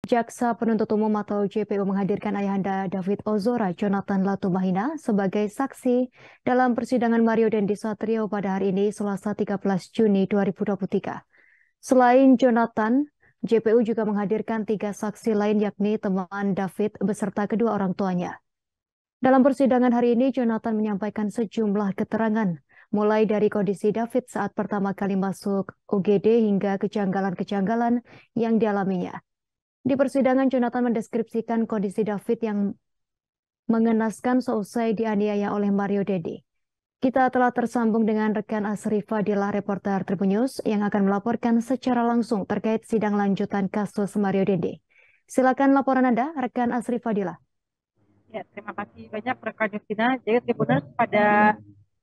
Jaksa Penuntut Umum atau JPU menghadirkan ayahanda David Ozora, Jonathan Latumahina, sebagai saksi dalam persidangan Mario Dendi Satrio pada hari ini, Selasa 13 Juni 2023. Selain Jonathan, JPU juga menghadirkan 3 saksi lain yakni teman David beserta kedua orang tuanya. Dalam persidangan hari ini, Jonathan menyampaikan sejumlah keterangan, mulai dari kondisi David saat pertama kali masuk UGD hingga kejanggalan-kejanggalan yang dialaminya. Di persidangan, Jonathan mendeskripsikan kondisi David yang mengenaskan seusai dianiaya oleh Mario Dendi. Kita telah tersambung dengan rekan Asri Fadila, reporter Tribun News, yang akan melaporkan secara langsung terkait sidang lanjutan kasus Mario Dendi. Silakan laporan Anda, rekan Asri Fadila. Ya, terima kasih banyak rekan Justina. Jadi Tribuners pada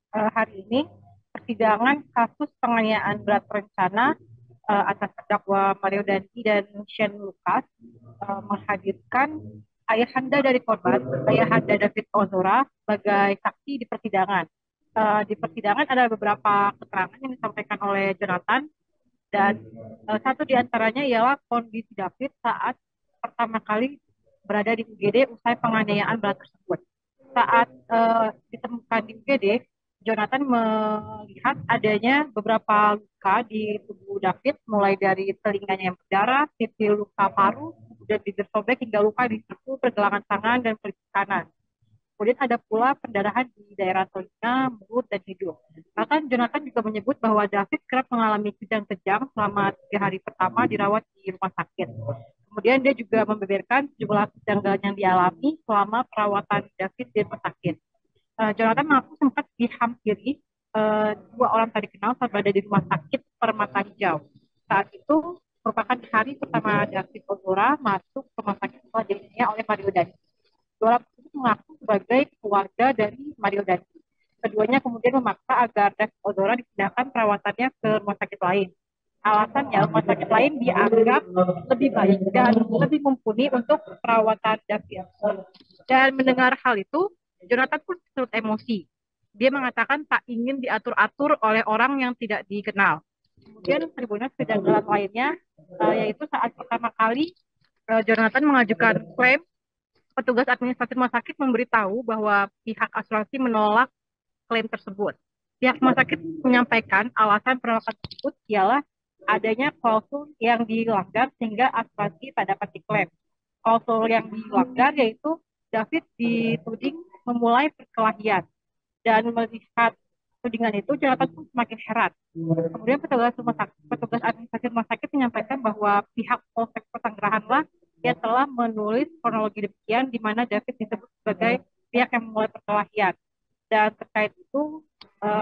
hari ini persidangan kasus penganiayaan berat berencana atas terdakwa Mario Dandi dan Shane Lucas menghadirkan ayahanda dari korban, ayahanda David Ozora, sebagai saksi di persidangan. Di persidangan ada beberapa keterangan yang disampaikan oleh Jonathan, dan satu di antaranya ialah kondisi David saat pertama kali berada di UGD usai penganiayaan berat tersebut. Saat ditemukan di UGD, Jonathan melihat adanya beberapa luka di tubuh David, mulai dari telinganya yang berdarah, titik luka paru, kemudian bibir sobek hingga luka di siku, pergelangan tangan, dan pelipis kanan. Kemudian ada pula pendarahan di daerah telinga, mulut, dan hidung. Bahkan Jonathan juga menyebut bahwa David kerap mengalami kejang-kejang selama 3 hari pertama dirawat di rumah sakit. Kemudian dia juga membeberkan sejumlah kejanggalan yang dialami selama perawatan David di rumah sakit. Jonathan mengaku sempat dihampiri 2 orang tak dikenal saat berada di rumah sakit Permata Hijau. Saat itu merupakan hari pertama David Ozora masuk rumah sakit setelah dianiaya oleh Mario Dandi. 2 orang tersebut mengaku sebagai keluarga dari Mario Dandi. Keduanya kemudian memaksa agar David Ozora dipindahkan perawatannya ke rumah sakit lain. Alasannya rumah sakit lain dianggap lebih baik dan lebih mumpuni untuk perawatan David. Dan mendengar hal itu, Jonathan pun turut emosi. Dia mengatakan tak ingin diatur-atur oleh orang yang tidak dikenal. Kemudian Tribuners kejanggalan lainnya, yaitu saat pertama kali Jonathan mengajukan klaim, petugas administrasi rumah sakit memberitahu bahwa pihak asuransi menolak klaim tersebut. Pihak rumah sakit menyampaikan alasan penolakan tersebut ialah adanya klausul yang dilanggar sehingga asuransi tak dapat diklaim. Klausul yang dilanggar yaitu David dituding memulai perkelahian, dan melihat tudingan itu Jonathan pun semakin heran. Kemudian petugas administrasi rumah sakit menyampaikan bahwa pihak Polsek Pesanggerahanlah yang telah menulis kronologi demikian di mana David disebut sebagai pihak yang memulai perkelahian. Dan terkait itu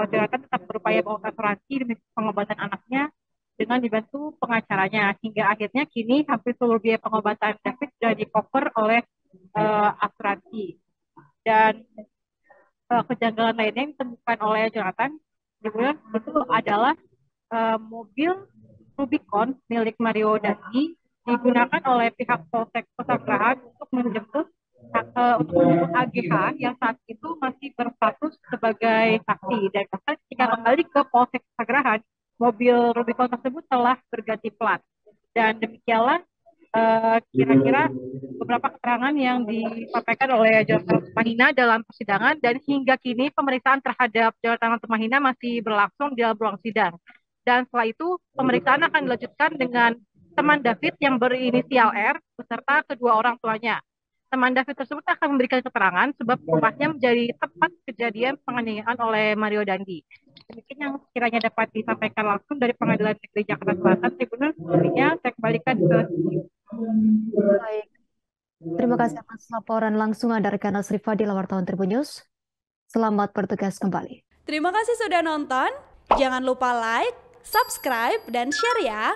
Jonathan tetap berupaya bawa asuransi demi pengobatan anaknya dengan dibantu pengacaranya, hingga akhirnya kini hampir seluruh biaya pengobatan David sudah di-cover oleh asuransi. Dan kejanggalan lainnya yang ditemukan oleh Jonathan itu adalah mobil Rubicon milik Mario Dandi digunakan oleh pihak Polsek Pesanggerahan untuk menjemput AGH yang saat itu masih berstatus sebagai saksi, dan bahkan ketika kembali ke Polsek Pesanggerahan, mobil Rubicon tersebut telah berganti plat. Dan demikianlah kira-kira beberapa keterangan yang disampaikan oleh Jonathan Latumahina dalam persidangan, dan hingga kini pemeriksaan terhadap Jonathan Latumahina masih berlangsung di dalam ruang sidang. Dan setelah itu pemeriksaan akan dilanjutkan dengan teman David yang berinisial R beserta kedua orang tuanya. Teman David tersebut akan memberikan keterangan sebab rumahnya menjadi tempat kejadian penganiayaan oleh Mario Dandi. Demikian yang kiranya dapat disampaikan langsung dari Pengadilan Negeri Jakarta Selatan. Tribuners, selanjutnya saya kembalikan ke studio. Baik, terima kasih atas laporan langsung Anda, rekan Asri Fadila, wartawan Tribun News. Selamat bertugas kembali. Terima kasih sudah nonton. Jangan lupa like, subscribe, dan share ya.